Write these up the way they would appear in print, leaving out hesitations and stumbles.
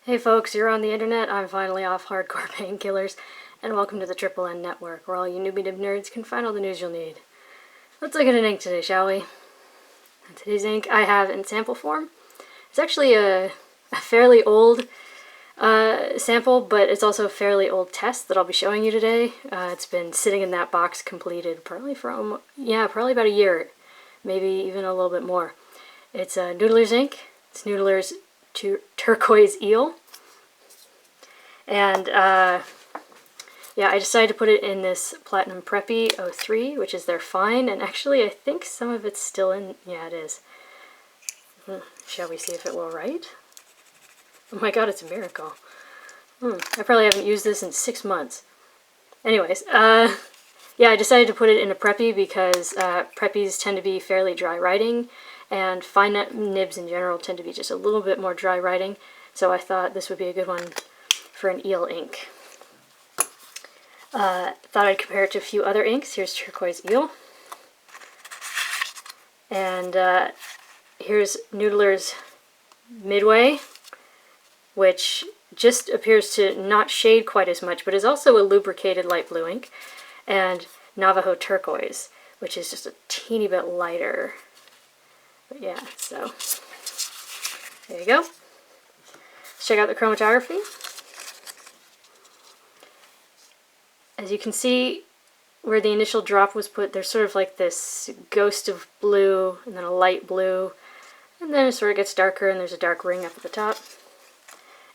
Hey folks, you're on the internet, I'm finally off hardcore painkillers, and welcome to the Triple N Network, where all you newbie nerds can find all the news you'll need. Let's look at an ink today, shall we? And today's ink I have in sample form. It's actually a fairly old sample, but it's also a fairly old test that I'll be showing you today. It's been sitting in that box completed probably about a year, maybe even a little bit more. It's Noodler's ink. It's Noodler's Turquoise Eel. And yeah, I decided to put it in this Platinum Preppy 03, which is their fine, and actually I think some of it's still in, yeah it is. Shall we see if it will write? Oh my god, it's a miracle. I probably haven't used this in 6 months. Anyways, yeah, I decided to put it in a Preppy because Preppies tend to be fairly dry writing, and fine nibs in general tend to be just a little bit more dry writing, so I thought this would be a good one for an eel ink. Thought I'd compare it to a few other inks. Here's Turquoise Eel. And here's Noodler's Midway, which just appears to not shade quite as much, but is also a lubricated light blue ink. And Navajo Turquoise, which is just a teeny bit lighter. But yeah, so there you go. Let's check out the chromatography. As you can see, where the initial drop was put, there's sort of like this ghost of blue, and then a light blue, and then it sort of gets darker, and there's a dark ring up at the top.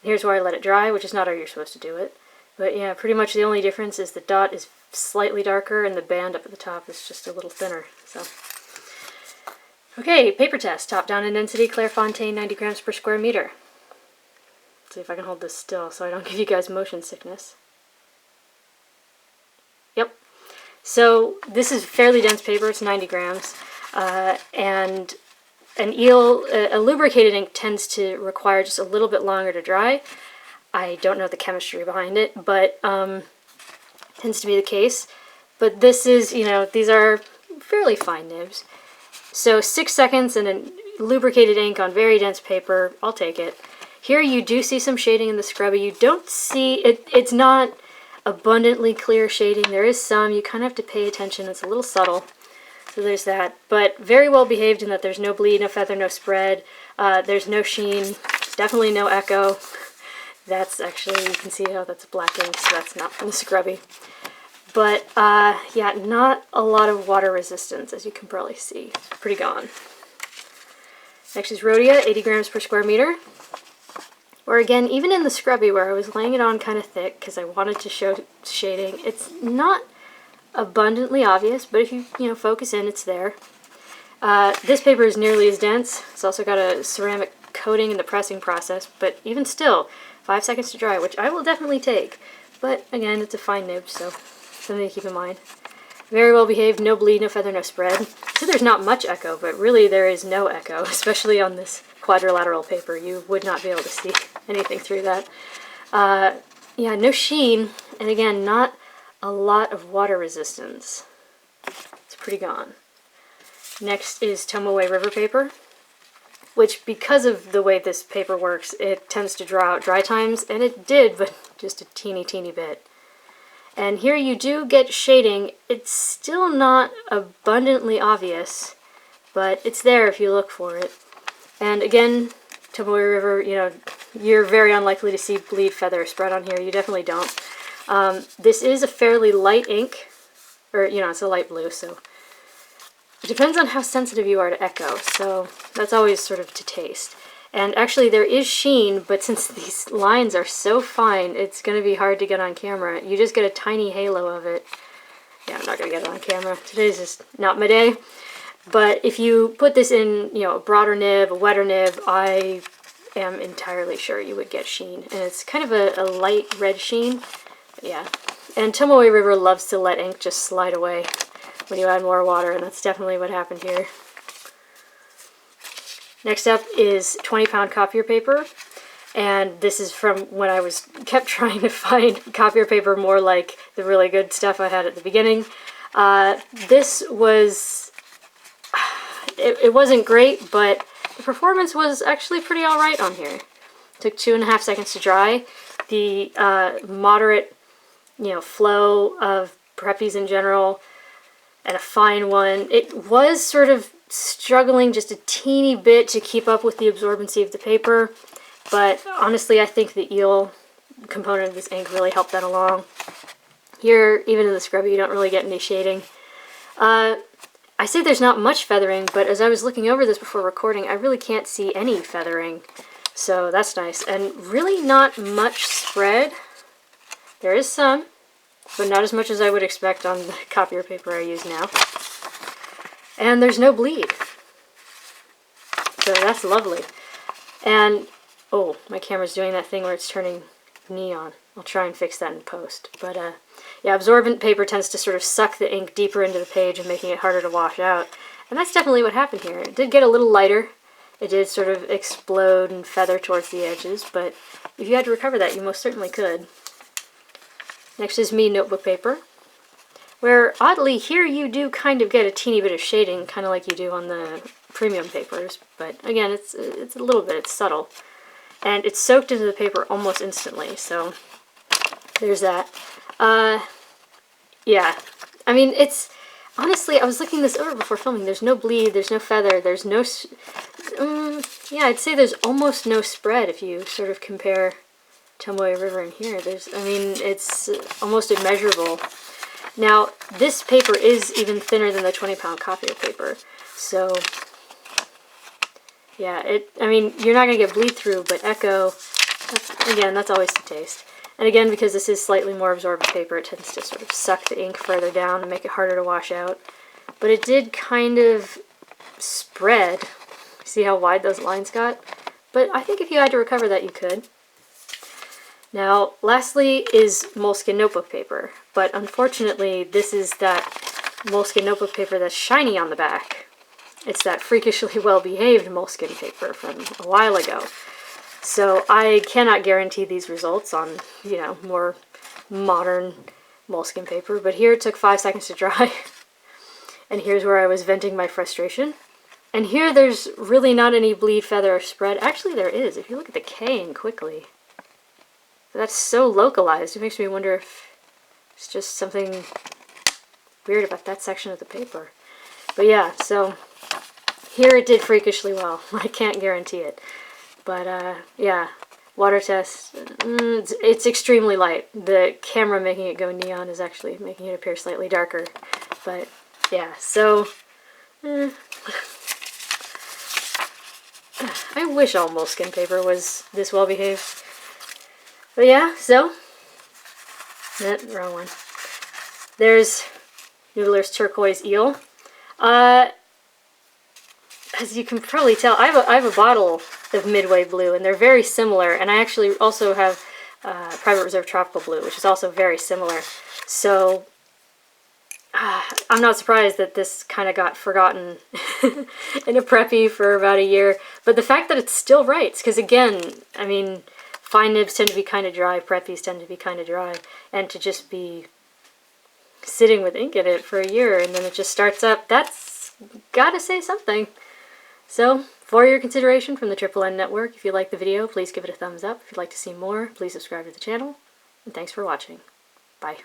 And here's where I let it dry, which is not how you're supposed to do it. But yeah, pretty much the only difference is the dot is slightly darker, and the band up at the top is just a little thinner. So, okay, paper test. Top down in density, Clairefontaine, 90 grams per square meter. Let's see if I can hold this still so I don't give you guys motion sickness. Yep. So this is fairly dense paper, it's 90 grams, and an eel, a lubricated ink tends to require just a little bit longer to dry. I don't know the chemistry behind it, but tends to be the case. But this is, you know, these are fairly fine nibs. So 6 seconds and a lubricated ink on very dense paper, I'll take it. Here you do see some shading in the scrubby. You don't see, it's not abundantly clear shading. There is some, you kind of have to pay attention, it's a little subtle. So there's that, but very well behaved in that there's no bleed, no feather, no spread, there's no sheen, definitely no echo. That's actually, you can see how that's black ink, so that's not from the scrubby. But yeah, not a lot of water resistance, as you can probably see. It's pretty gone. Next is Rhodia, 80 grams per square meter. Where again, even in the scrubby where I was laying it on kind of thick because I wanted to show shading, it's not abundantly obvious, but if you focus in, it's there. This paper is nearly as dense. It's also got a ceramic coating in the pressing process, but even still, 5 seconds to dry, which I will definitely take. But again, it's a fine nib, so something to keep in mind. Very well behaved, no bleed, no feather, no spread. So there's not much echo, but really there is no echo, especially on this quadrilateral paper. You would not be able to see anything through that. Yeah, no sheen, and again, not a lot of water resistance. It's pretty gone. Next is Tomoe River Paper, which because of the way this paper works, it tends to draw out dry times, and it did, but just a teeny bit. And here you do get shading. It's still not abundantly obvious, but it's there if you look for it. And again, Tomoe River, you're very unlikely to see bleed, feather, spread on here. You definitely don't. This is a fairly light ink, or, it's a light blue, so it depends on how sensitive you are to echo, so that's always sort of to taste. And actually there is sheen, but since these lines are so fine, it's going to be hard to get on camera. You just get a tiny halo of it. Yeah, I'm not going to get it on camera. Today's just not my day. But if you put this in, a broader nib, a wetter nib, I am entirely sure you would get sheen. And it's kind of a light red sheen. But yeah. And Tomoe River loves to let ink just slide away when you add more water, and that's definitely what happened here. Next up is 20-pound copier paper. And this is from when I kept trying to find copier paper more like the really good stuff I had at the beginning. This was... It wasn't great, but the performance was actually pretty alright on here. Took 2.5 seconds to dry. The moderate, flow of Preppies in general, and a fine one. It was sort of struggling just a teeny bit to keep up with the absorbency of the paper, but honestly I think the eel component of this ink really helped that along. Here, even in the scrubby, you don't really get any shading. I say there's not much feathering, but as I was looking over this before recording, I really can't see any feathering, so that's nice. And really not much spread. There is some, but not as much as I would expect on the copier paper I use now. And there's no bleed, so that's lovely. And, oh, my camera's doing that thing where it's turning neon. I'll try and fix that in post. But, yeah, absorbent paper tends to sort of suck the ink deeper into the page and making it harder to wash out. And that's definitely what happened here. It did get a little lighter. It did sort of explode and feather towards the edges, but if you had to recover that, you most certainly could. Next is Mead Notebook Paper, where oddly here you do kind of get a teeny bit of shading, kind of like you do on the premium papers, but again, it's a little bit, it's subtle. And it's soaked into the paper almost instantly, so there's that. Yeah, I mean, it's, honestly, I was looking this over before filming, there's no bleed, there's no feather, there's no, yeah, I'd say there's almost no spread if you sort of compare Tomoe River in here. I mean, it's almost immeasurable. Now, this paper is even thinner than the 20-pound copier paper, so yeah, I mean, you're not going to get bleed through, but echo, again, that's always to taste. And again, because this is slightly more absorbent paper, it tends to sort of suck the ink further down and make it harder to wash out. But it did kind of spread. See how wide those lines got? But I think if you had to recover that, you could. Now, lastly is Moleskin notebook paper, but unfortunately this is that Moleskin notebook paper that's shiny on the back. It's that freakishly well-behaved Moleskin paper from a while ago. So I cannot guarantee these results on, more modern Moleskin paper, but here it took 5 seconds to dry, and here's where I was venting my frustration. And here there's really not any bleed, feather, or spread. Actually there is, if you look at the K-ing quickly. That's so localized, it makes me wonder if it's just something weird about that section of the paper. But yeah, so here it did freakishly well. I can't guarantee it. But yeah, water test, it's extremely light. The camera making it go neon is actually making it appear slightly darker. But yeah, so I wish all Moleskin paper was this well behaved. But yeah, so, wrong one. There's Noodler's Turquoise Eel. As you can probably tell, I have a bottle of Midway Blue, and they're very similar, and I actually also have Private Reserve Tropical Blue, which is also very similar. So, I'm not surprised that this kind of got forgotten in a Preppy for about a year, but the fact that it still writes, because again, I mean, fine nibs tend to be kind of dry, Preppies tend to be kind of dry, and to just be sitting with ink in it for a year and then it just starts up, that's gotta say something. So, for your consideration from the Triple N Network, if you like the video, please give it a thumbs up. If you'd like to see more, please subscribe to the channel, and thanks for watching. Bye.